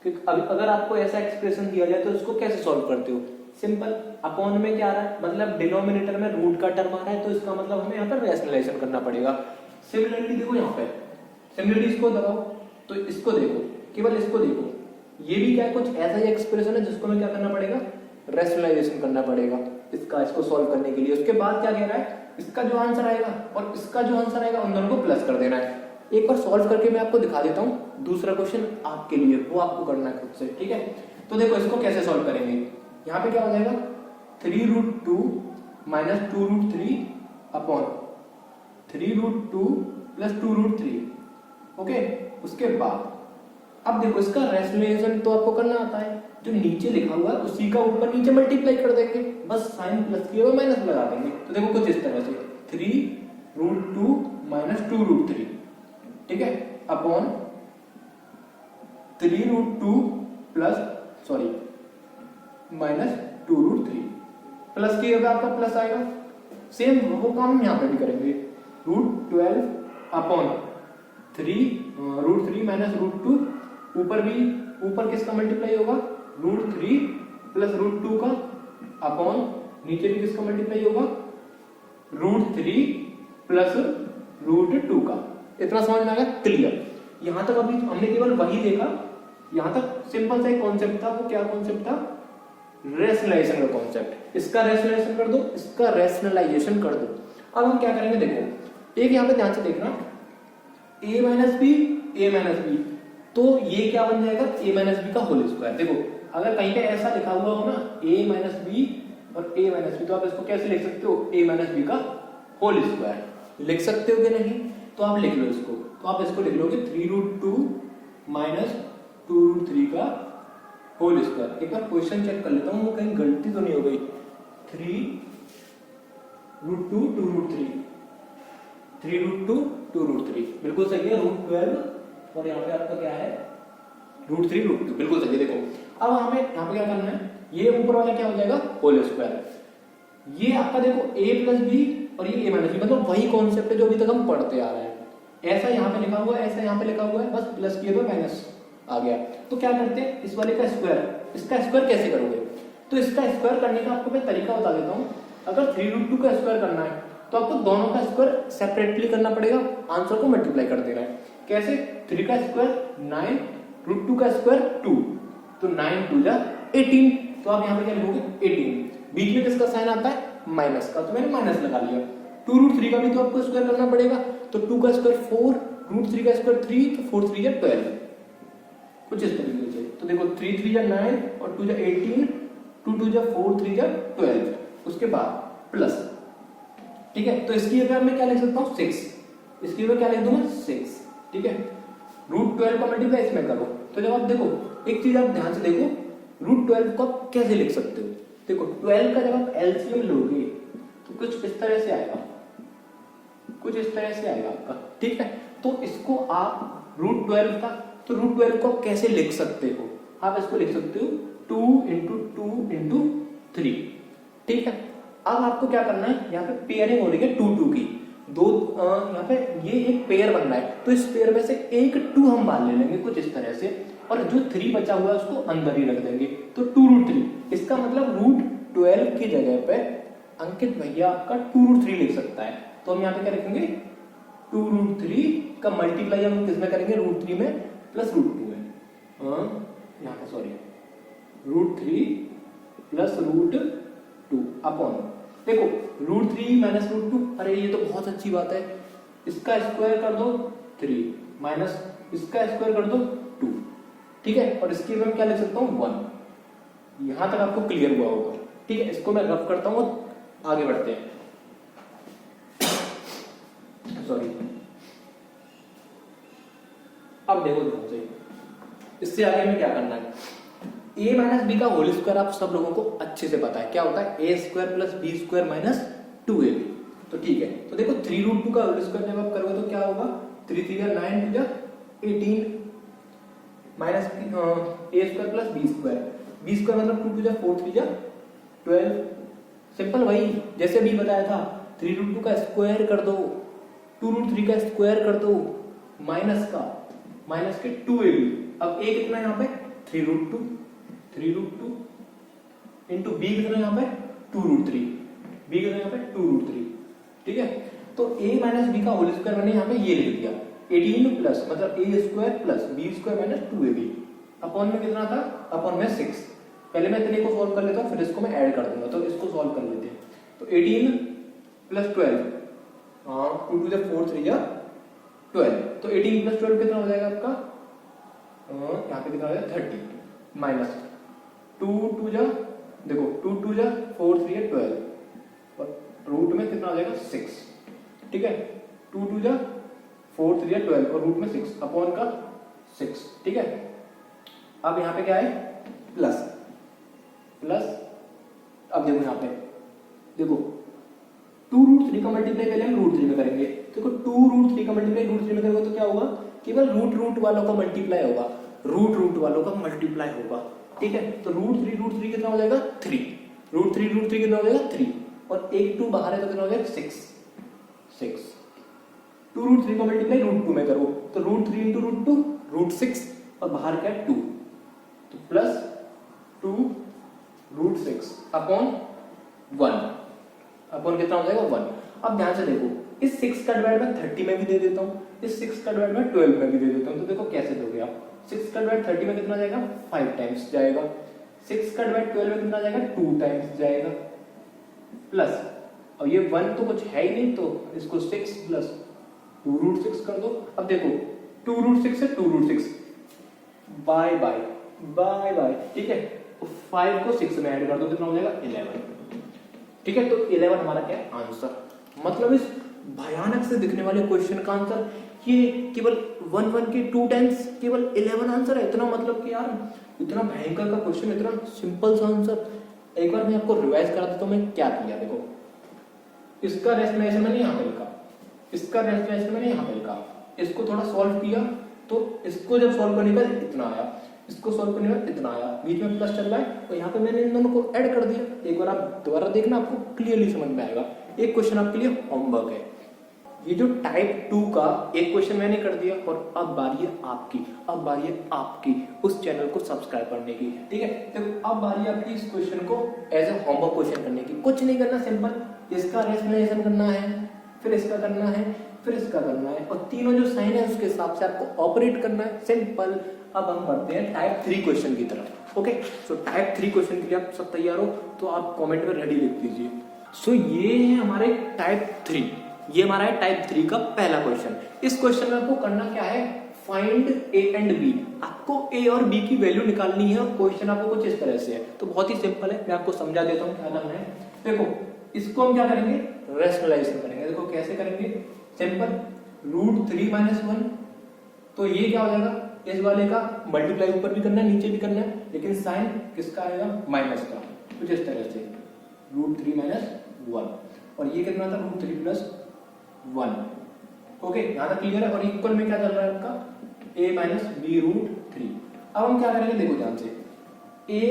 कि अगर आपको ऐसा एक्सप्रेशन दिया जाए तो इसको कैसे सॉल्व करते हो, सिंपल, अपॉन में क्या आ रहा है, मतलब डिनोमिनेटर में रूट का टर्म आ रहा है, तो इसका मतलब हमें यहाँ पर रैशनलाइजेशन करना पड़ेगा। सिमिलरली देखो यहाँ पे, सिमिलरली इसको दबाओ तो इसको देखो, केवल इसको देखो, ये भी क्या कुछ ऐसा ही एक्सप्रेशन है जिसको हमें क्या करना पड़ेगा, रैशनलाइजेशन करना पड़ेगा इसको सॉल्व करने के लिए। उसके बाद क्या कह रहा है, इसका जो आंसर आएगा और इसका जो आंसर आएगा उन दोनों को प्लस कर देना है। एक बार सॉल्व करके मैं आपको दिखा देता हूँ, दूसरा क्वेश्चन आपके लिए, वो आपको करना है खुद से, ठीक है। तो देखो इसको कैसे सॉल्व करेंगे, यहाँ पे क्या हो जाएगा 3√2 माइनस 2√3 अपॉन 3√2 प्लस 2√3, ओके। उसके बाद अब देखो इसका रैशनलाइजेशन तो आपको करना आता है, जो नीचे लिखा हुआ है उसी का ऊपर नीचे मल्टीप्लाई कर देंगे, बस साइन प्लस किए हुए माइनस लगा देंगे। तो देखो कुछ इस तरह से 3√2 माइनस 2√3, ठीक है, upon 3√2 plus sorry minus 2√3, plus किए हुए आपका प्लस आएगा। सेम वो काम हम यहाँ पे भी करेंगे, √12 अपॉन 3 माइनस √2, ऊपर भी ऊपर किसका मल्टीप्लाई होगा, √3 प्लस √2 का, अपॉन नीचे भी किसका मल्टीप्लाई होगा, √3 प्लस √2 का। इतना समझ में आ गया, क्लियर। यहां तक अभी हमने केवल वही देखा, यहां तक सिंपल सा एक कॉन्सेप्ट था, वो क्या कॉन्सेप्ट था, रैशनलाइजेशन का कॉन्सेप्ट। इसका रैशनलाइजेशन कर दो, इसका रैशनलाइजेशन कर दो। अब हम क्या करेंगे, देखो एक यहां पे ध्यान से देखना, a माइनस बी, तो ये क्या बन जाएगा, a माइनस बी का होल स्क्वायर। देखो अगर कहीं पे ऐसा लिखा हुआ हो ना a माइनस बी और a माइनस बी, तो आप इसको कैसे लिख सकते हो, a माइनस बी का होल स्क्वायर लिख सकते हो कि नहीं, तो आप लिख लो इसको, तो आप इसको लिख लोगे 3√2 माइनस 2√3 का होल स्क्वायर। एक बार क्वेश्चन चेक कर लेता हूँ कहीं गलती तो नहीं हो गई, 3√2 2√3 बिल्कुल सही है, √12 और यहाँ पे आपका क्या है, √3 बिल्कुल सही है। देखो अब हमें यहाँ पे क्या करना है, ये ऊपर वाला क्या हो जाएगा, होल स्क्वायर, ये आपका देखो a प्लस बी और ये a माइनस बी, मतलब वही कॉन्सेप्ट है जो अभी तक हम पढ़ते आ रहे हैं। ऐसा यहाँ पे लिखा हुआ है, ऐसा यहाँ पे लिखा हुआ है, बस प्लस किए तो माइनस आ गया। तो क्या करते हैं, इस वाले का स्क्वायर, इसका स्क्वायर कैसे करोगे, तो इसका स्क्वायर करने का आपको मैं तरीका बता देता हूँ। अगर 3√2 का स्क्वायर करना है तो आपको दोनों का स्क्वायर सेपरेटली करना पड़ेगा, आंसर को मल्टीप्लाई कर देना है। कैसे? 3 का स्क्वायर 9, √2 का स्क्वायर 2, तो 9 2 जा 18, तो आप यहाँ पे क्या लिखोगे 18। बीच में किसका साइन आता है? माइनस का, तो मैंने माइनस लगा लिया। 2√3 का भी तो आपको स्क्वायर करना पड़ेगा, तो 2 का स्क्वायर 4, √3 का स्क्वायर 3, तो 4 3 जा 12, कुछ इस तरीके से। तो देखो 3 3 जा 9 और 2 जा 18, 2 2 जा 4, 3 जा 12, उसके बाद प्लस, ठीक है। तो इसकी जगह मैं क्या लिख सकता हूँ 6, इसकी जगह क्या लिख दूंगा 6, ठीक है। √12 का मल्टीप्लाई इसमें करो, तो जब आप देखो एक चीज आप ध्यान से देखो, √12 को आप कैसे लिख सकते हो? देखो 12 का जब आप एलसीएम लोगे तो कुछ इस तरह से आएगा, कुछ इस तरह से आएगा आपका, ठीक है। तो इसको आप √12 का, तो √12 को आप कैसे लिख सकते हो? आप इसको लिख सकते हो 2 × 2 × 3, ठीक है। अब आपको क्या करना है, यहाँ पे पेयरिंग हो रही है 2 2 की, दो यहाँ पे ये एक पेयर बन रहा है, तो इस पेयर में से एक 2 हम बाहर ले लेंगे कुछ इस तरह से, और जो 3 बचा हुआ है उसको अंदर ही रख देंगे, तो 2√3। इसका मतलब √12 की जगह पे अंकित भैया आपका 2√3 लिख सकता है। तो हम यहाँ पे क्या लिखेंगे 2√3 का मल्टीप्लाई हम किसमें करेंगे? √3 में प्लस √2 में, यहाँ पे सॉरी √3 प्लस √2 अपॉन, देखो √3 माइनस √2, अरे ये तो बहुत अच्छी बात है, इसका स्क्वायर कर दो 3 माइनस इसका स्क्वायर कर दो 2, ठीक है। और इसकी मैं क्या लिख सकता हूँ 1। यहां तक आपको क्लियर हुआ होगा, ठीक है। इसको मैं रफ करता हूँ, आगे बढ़ते हैं, सॉरी। अब देखो ध्यान से, इससे आगे में क्या करना है, a माइनस बी का होल स्क्वायर आप सब लोगों को अच्छे से पता है क्या होता है, a square plus B square minus 2ab, तो ठीक है। तो देखो 3√2 का होल स्क्वायर जब आप करोगे तो क्या होगा, 3 3 जा 9 2 जा 18 minus a square plus B square, B square मतलब 2 2 जा 4 3 जा 12, सिंपल वही जैसे अभी बताया था। 3√2 का स्क्वायर कर दो, 2√3 का स्क्वायर कर दो, माइनस का माइनस के 2ab, अब a कितना यहाँ पे 3√2 इंटू बी कितना यहाँ पे 2√3, बी कितना यहाँ पे 2√3, ठीक है। तो a माइनस बी का होल स्क्वायर मैंने यहाँ पे ये लिख दिया, 18 प्लस मतलब a square plus B square minus 2ab, upon में कितना था, अपॉन में 6। पहले मैं इतने को सॉल्व कर लेता हूँ, फिर इसको मैं ऐड कर दूंगा, तो इसको सॉल्व कर लेते हैं। तो 18 प्लस 12, 2 2 जा 4 3 जा 12, तो 18 प्लस 12 कितना हो जाएगा आपका, यहाँ पे कितना हो जाएगा 30, माइनस 2 2 जा, देखो 2 2 जा 4 3 जा 12, और रूट में कितना हो जाएगा 6, ठीक है। 2 2 जा 4 3 जा 12 और रूट में 6 अपॉन का 6, ठीक है। अब यहाँ पे क्या है प्लस प्लस, अब देखो यहाँ पे देखो 2√3 का मल्टीप्लाई पहले हम √3 में करेंगे, देखो 2√3 का मल्टीप्लाई √3 में करोगे तो क्या होगा, केवल रूट वालों का मल्टीप्लाई होगा, रूट वालों का मल्टीप्लाई होगा, ठीक है। तो √3 कितना हो जाएगा 3, √3 कितना हो जाएगा 3, और एक 2 बाहर है तो कितना हो जाएगा 6। 2√3 का मल्टीप्लाई √2 में करो, तो √3 इंटू √2 √6, और बाहर क्या है 2, तो प्लस 2 √6 अपॉन 1, अपॉन कितना हो जाएगा 1। अब ध्यान से देखो, इस 6 का डिवाइड मैं 30 में भी दे देता हूँ, इस 6 का डिवाइड मैं 12 में भी दे देता हूँ, तो देखो कैसे दोगे आप, 6 का डिवाइड 30 में कितना जाएगा 5 टाइम्स जाएगा, 6 का डिवाइड 12 में कितना जाएगा 2 टाइम्स जाएगा, प्लस और ये 1 तो कुछ है ही नहीं, तो इसको 6 प्लस 2√6 कर दो। अब देखो 2√6 से 2√6 बाय बाय बाय बाय, ठीक है। 5 को 6 में ऐड कर दो, कितना हो जाएगा 11, ठीक है। तो 11 हमारा क्या है आंसर, मतलब इस भयानक से दिखने वाले क्वेश्चन का आंसर ये केवल 1 1 के 2 टाइम्स केवल 11 आंसर है। इतना मतलब कि यार इतना भयंकर का क्वेश्चन, इतना सिंपल सा आंसर। एक बार मैं आपको रिवाइज करा देता हूं मैं क्या किया। देखो इसका रेशनलाइजेशन मैंने यहाँ पे लिखा, इसका रेशनलाइजेशन मैंने यहाँ पे लिखा, इसको थोड़ा सॉल्व किया तो इसको जब सॉल्व करने पर इतना आया, इसको सॉल्व करने पर इतना आया, बीच में प्लस चल रहा है, तो यहाँ पे मैंने इन दोनों को ऐड कर दिया। एक बार आप दोबारा देखना, आपको क्लियरली समझ में आएगा। एक क्वेश्चन आपके लिए होमवर्क है, ये जो टाइप 2 का एक क्वेश्चन मैंने कर दिया, और अब बारी है आपकी, अब बारी है आपकी उस चैनल को सब्सक्राइब करने की, ठीक है। देखो अब बारी है आपकी इस क्वेश्चन को एज ए होमवर्क क्वेश्चन करने की। कुछ नहीं करना, सिंपल इसका रेशनलाइजेशन करना है, फिर इसका करना है, फिर इसका करना है, और तीनों जो साइन है उसके हिसाब से आपको ऑपरेट करना है। सिंपल। अब हम बढ़ते हैं टाइप 3 क्वेश्चन की तरफ। ओके, सो टाइप 3 क्वेश्चन के लिए आप सब तैयार हो तो आप कमेंट में रेडी लिख दीजिए। सो ये है हमारे टाइप 3, ये हमारा है टाइप 3 का पहला क्वेश्चन। इस क्वेश्चन में आपको करना क्या है, फाइंड ए एंड बी। आपको ए और बी की वैल्यू निकालनी है, और क्वेश्चन आपको कुछ इस तरह से है। तो बहुत ही सिंपल है, मैं आपको समझा देता हूँ क्या करना है। देखो, इसको हम क्या करेंगे, रैशनलाइजेशन करेंगे। देखो कैसे करेंगे, सिंपल, √3 - 1, तो ये क्या हो जाएगा, इस वाले का मल्टीप्लाई ऊपर भी करना है नीचे भी करना है, लेकिन साइन किसका आएगा, माइनस का, कुछ इस तरह से √3 - 1, और ये कितना था, √3 + 1। ओके, यहां तक क्लियर है। और इक्वल में क्या चल रहा है आपका, a - b√3। अब हम क्या करेंगे, देखो ध्यान से, a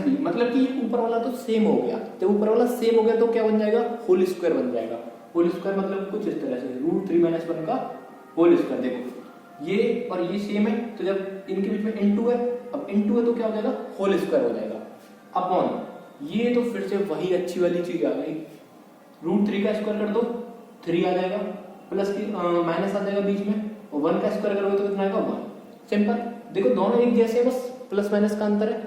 - b मतलब कि ऊपर वाला तो सेम हो गया। जब ऊपर वाला सेम हो गया तो क्या बन जाएगा, होल स्क्वायर बन जाएगा। होल स्क्वायर मतलब कुछ इस तरह से √3 - 1 का होल स्क्वायर। देखो ये और ये सेम है, तो जब इनके बीच में इनटू है, अब इनटू है तो क्या हो जाएगा, होल स्क्वायर हो जाएगा, अपॉन ये तो फिर से वही अच्छी वाली चीज आ गई, √3 का स्क्वायर कर दो 3 आ जाएगा, प्लस की माइनस आ जाएगा बीच में, और 1 का स्क्वायर करोगे तो कितना आएगा, 1। सिंपल। देखो दोनों एक जैसे, बस प्लस माइनस का अंतर है।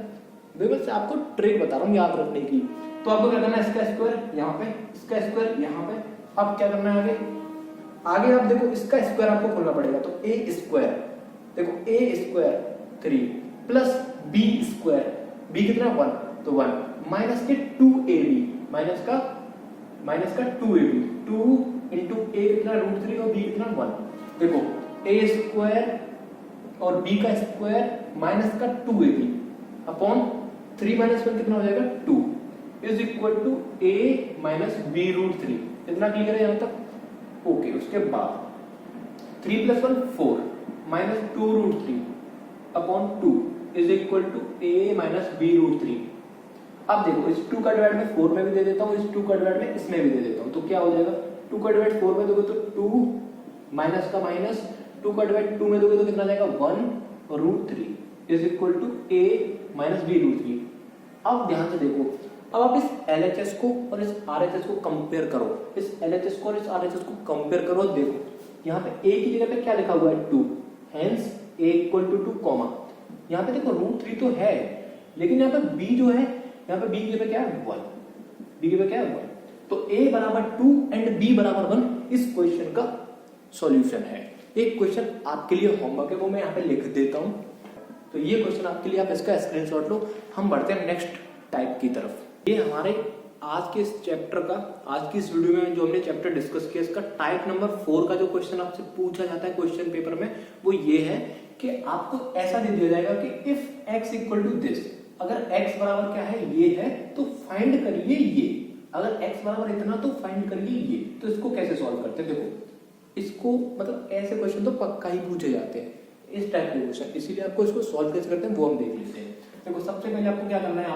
देखो बस आपको ट्रिक बता रहा हूँ याद रखने की। तो आपको क्या करना है, इसका स्क्वायर यहाँ पे, इसका स्क्वायर यहाँ पे। अब क्या करना है आगे आप देखो, इसका स्क्वायर आपको खोलना पड़ेगा, तो a स्क्वायर, देखो a² 3 प्लस b², b कितना 1, तो 1 माइनस के 2ab, माइनस का 2ab, 2 इंटू a कितना √3 और b कितना 1। देखो a² और b का स्क्वायर माइनस का 2ab अपॉन 3 - 1 कितना हो जाएगा, 2 is equal to a - b√3। इतना क्लियर है यहाँ तक। ओके, उसके बाद 3 + 1 4 - 2√3 upon 2 is equal to a - b√3। अब देखो इस 2 का डिवाइड में 4 में भी दे देता हूँ, इस 2 का डिवाइड में इसमें भी दे देता हूँ, तो क्या हो जाएगा, 2 का डिवाइड 4 में दोगे तो 2 माइनस का माइनस, 2 का डिवाइड 2 में दोगे तो कितना जाएगा, 1 और √3 is equal to a - b√3। अब ध्यान से देखो, अब आप इस LHS को और इस RHS को कंपेयर करो, इस LHS को और इस RHS को कंपेयर करो। देखो यहाँ पे a की जगह पे क्या लिखा हुआ है, 2, हेंस a = 2 कॉमा, यहाँ पे देखो √3 तो है, लेकिन यहाँ पे b जो है, यहाँ पे b की जगह क्या है, 1, b की जगह क्या है, 1, तो a = 2 एंड b = 1 इस क्वेश्चन का सॉल्यूशन है। एक क्वेश्चन आपके लिए होमवर्क है, वो मैं यहाँ पे लिख देता हूँ, तो ये क्वेश्चन आपके लिए, आप इसका स्क्रीनशॉट लो। हम बढ़ते हैं नेक्स्ट टाइप की तरफ। ये हमारे आज के इस चैप्टर का, आज की इस वीडियो में जो हमने चैप्टर डिस्कस किया, इसका टाइप नंबर 4 का जो क्वेश्चन आपसे पूछा जाता है क्वेश्चन पेपर में, वो ये है कि आपको ऐसा दे दिया जाएगा कि इफ x = दिस, अगर x बराबर क्या है, ये है, तो फाइंड करिए ये, अगर x बराबर इतना तो फाइंड करिए ये। तो इसको कैसे सॉल्व करते हैं, देखो इसको मतलब ऐसे क्वेश्चन तो पक्का ही पूछे जाते हैं, इस टाइप के क्वेश्चन, इसीलिए आपको इसको सॉल्व कैसे करते हैं वो हम देख लेते हैं। देखो सबसे पहले आपको क्या करना है,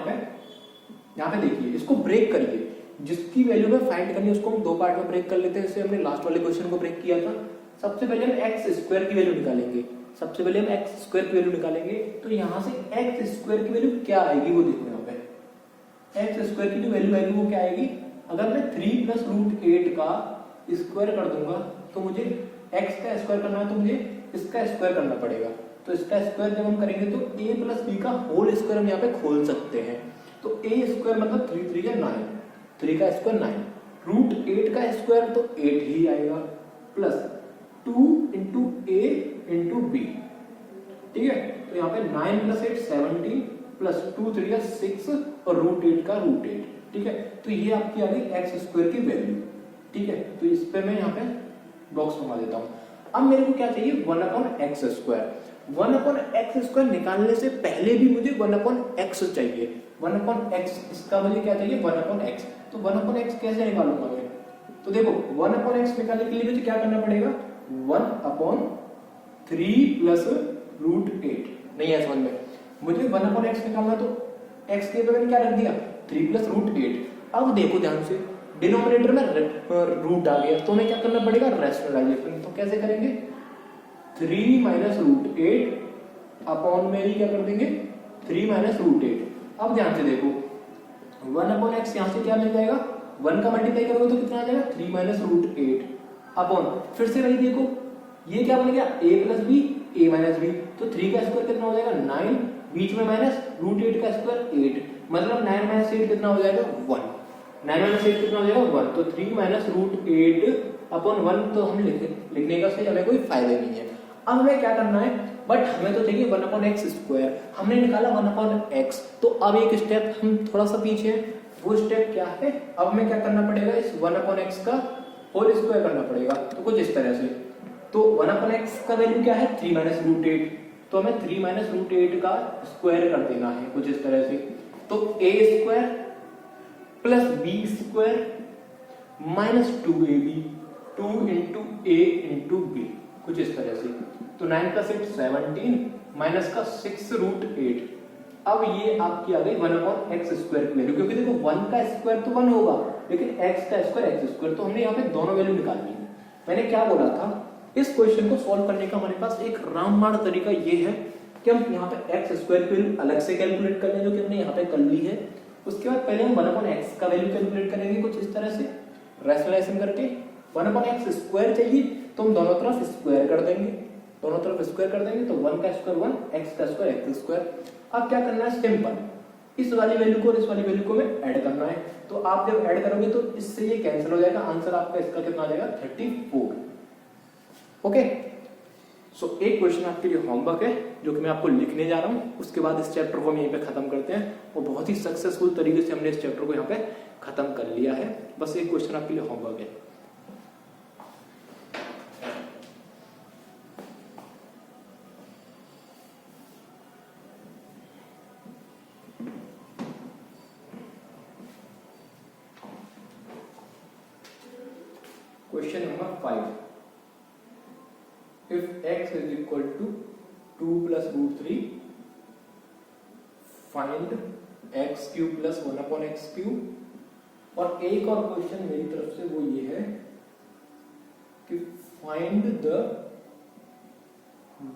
यहाँ पे देखिए, इसको ब्रेक करिए, जिसकी वैल्यू में फाइंड करनी है उसको हम 2 पार्ट में ब्रेक कर लेते हैं, जैसे हमने लास्ट वाले क्वेश्चन को ब्रेक किया था। सबसे पहले हम x² की वैल्यू निकालेंगे, सबसे पहले हम x² की वैल्यू निकालेंगे, तो यहाँ से x² की वैल्यू क्या आएगी वो देखो, यहाँ पे x² की जो वैल्यू आएगी वो क्या आएगी, अगर मैं 3 + √8 का स्क्वायर कर दूंगा तो मुझे x का स्क्वायर करना है, तो मुझे इसका स्क्वायर करना पड़ेगा, तो इसका स्क्वायर जब हम करेंगे तो a + b का होल स्क्वायर हम यहाँ पे खोल सकते हैं। तो a² मतलब 3 × 3 = 9, 3 का स्क्वायर 9, √8 का स्क्वायर तो 8 ही आएगा, प्लस 2 × a × b, ठीक है। तो यहाँ पे 9 + 8 17 प्लस 2 × 3 = 6 और √8 का √8, ठीक है। तो ये आपकी आ गई x² की वैल्यू, ठीक है। तो इस पे मैं यहाँ पे बॉक्स बना देता हूँ। अब मेरे को क्या चाहिए, 1/x²। 1/x² निकालने से पहले भी मुझे 1/x चाहिए, 1/x, इसका मुझे क्या चाहिए, 1/x। तो 1/x कैसे निकालूंगा मैं, तो देखो 1/x निकालने के लिए मुझे क्या करना पड़ेगा, 1/3 + √8। नहीं है समझ में, मुझे 1/x निकालना, तो x के जगह क्या रख दिया, 3 + √8। अब देखो ध्यान से, डिनोमिनेटर में रूट आ गया, तो हमें क्या करना पड़ेगा, रैशनलाइजेशन। तो कैसे करेंगे, 3 - √8 अपॉन में क्या कर देंगे, 3 - √8। अब ध्यान से देखो, 1/x यहाँ से क्या मिल जाएगा, 1 का मल्टीप्लाई करोगे तो कितना आ जाएगा, 3 - √8 अपॉन फिर से वही देखो ये क्या बन गया a plus B a minus B, तो 3 का स्क्वायर कितना हो जाएगा 9, बीच में माइनस रूट 8 का स्क्वायर 8, मतलब 9 माइनस 8 कितना हो जाएगा 1, 9 माइनस 8 कितना हो जाएगा 1, तो 3 माइनस रूट 8 अपॉन 1, तो हम लिखने का सही हमें कोई फायदा नहीं है। अब हमें क्या करना है, बट हमें तो चाहिए 1 अपॉन एक्स स्क्वायर, हमने निकाला 1 अपॉन एक्स, तो अब एक स्टेप हम थोड़ा सा पीछे हैं, वो स्टेप क्या है, अब हमें क्या करना पड़ेगा, इस 1 अपॉन एक्स का होल स्क्वायर करना पड़ेगा, तो कुछ इस तरह से। तो 1 अपॉन एक्स का वैल्यू क्या है 3 माइनस रूट 8, तो हमें 3 माइनस रूट 8 का स्क्वायर कर देना है कुछ इस तरह से, तो a square plus B square minus 2ab, 2 into A into B, कुछ इस तरह से। तो 9 प्लस 8 17 माइनस का 6 रूट 8, अब ये आपकी आ गई 1 अपॉन एक्स स्क्वायर की वैल्यू, क्योंकि देखो 1 का स्क्वायर तो 1 होगा, लेकिन x का स्क्वायर एक्स स्क्वायर, तो हमने यहाँ पे दोनों वैल्यू निकालनी है। मैंने क्या बोला था, इस क्वेश्चन को सॉल्व करने का हमारे पास एक रामबाण तरीका ये है कि हम यहाँ पे एक्स स्क्वायर की वैल्यू अलग से कैलकुलेट कर लें, जो कि हमने यहाँ पे कर ली है। उसके बाद पहले हम 1 अपॉन एक्स का वैल्यू कैलकुलेट करेंगे कुछ इस तरह से, रैशनलाइजेशन करके 1 अपॉन एक्स स्क्वायर चाहिए तो हम दोनों तरफ स्क्वायर कर देंगे, दोनों तरफ स्क्वायर कर देंगे, तो 1 का स्क्वायर 1, एक्स का स्क्वायर एक्स स्क्वायर। अब क्या करना है, सिंपल इस वाली वैल्यू को और इस वाली वैल्यू को हमें ऐड करना है, तो आप जब ऐड करोगे तो इससे ये कैंसिल हो जाएगा, आंसर आपका इसका कितना आ जाएगा 34। ओके, सो एक क्वेश्चन आपके लिए होमवर्क है जो कि मैं आपको लिखने जा रहा हूं, उसके बाद इस चैप्टर को हम यहीं पे खत्म करते हैं, और बहुत ही सक्सेसफुल तरीके से हमने इस चैप्टर को यहाँ पे खत्म कर लिया है। बस एक क्वेश्चन आपके लिए होमवर्क है। Question number 5, if x is equal to 2 plus root 3, find x cube plus 1 upon x cube। और एक और क्वेश्चन मेरी तरफ से वो ये है कि find the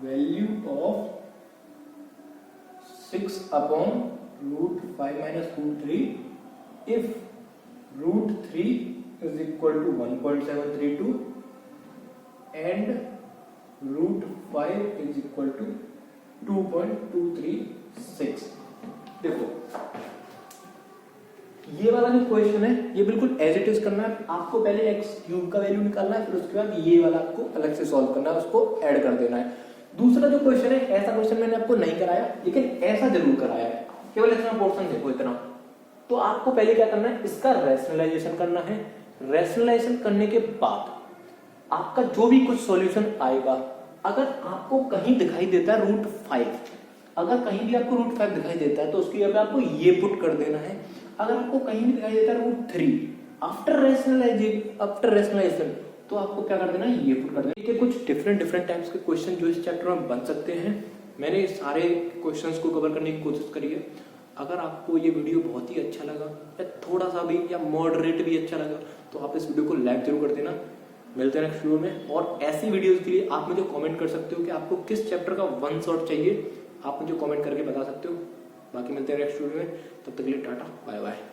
value of 6 upon root 5 minus root 3 if root 3 is equal to 1.732 and root 5 is equal to 2.236। देखो ये वाला जो क्वेश्चन है ये बिल्कुल एज इट इज करना है, आपको पहले एक्स क्यूब का वैल्यू निकालना है, फिर उसके बाद ये वाला आपको अलग से सॉल्व करना है, उसको ऐड कर देना है। दूसरा जो क्वेश्चन है, ऐसा क्वेश्चन मैंने आपको नहीं कराया, लेकिन ऐसा जरूर कराया है, केवल इतना पोर्शन देखो इतना। तो आपको पहले क्या करना है, इसका रैशनलाइजेशन करना है, रैशनलाइजेशन करने के बाद आपका जो भी कुछ सॉल्यूशन आएगा, अगर आपको कहीं दिखाई देता है रूट 5, अगर कहीं भी आपको रूट 5 दिखाई देता है तो उसकी जगह पे आपको ये पुट कर देना है। अगर आपको कहीं भी दिखाई देता है रूट 3 आफ्टर रैशनलाइजेशन, तो आपको क्या कर देना है, ये पुट कर देना। ठीक है, कुछ डिफरेंट टाइप्स के क्वेश्चन जो इस चैप्टर में बन सकते हैं, मैंने सारे क्वेश्चंस को कवर करने की कोशिश करी है। अगर आपको ये वीडियो बहुत ही अच्छा लगा या थोड़ा सा भी या मॉडरेट भी अच्छा लगा, तो आप इस वीडियो को लाइक जरूर कर देना। मिलते हैं नेक्स्ट वीडियो में, और ऐसी वीडियोस के लिए आप मुझे कमेंट कर सकते हो कि आपको किस चैप्टर का वन शॉट चाहिए, आप मुझे कमेंट करके बता सकते हो। बाकी मिलते हैं नेक्स्ट वीडियो में, तब तक के लिए टाटा बाय बाय।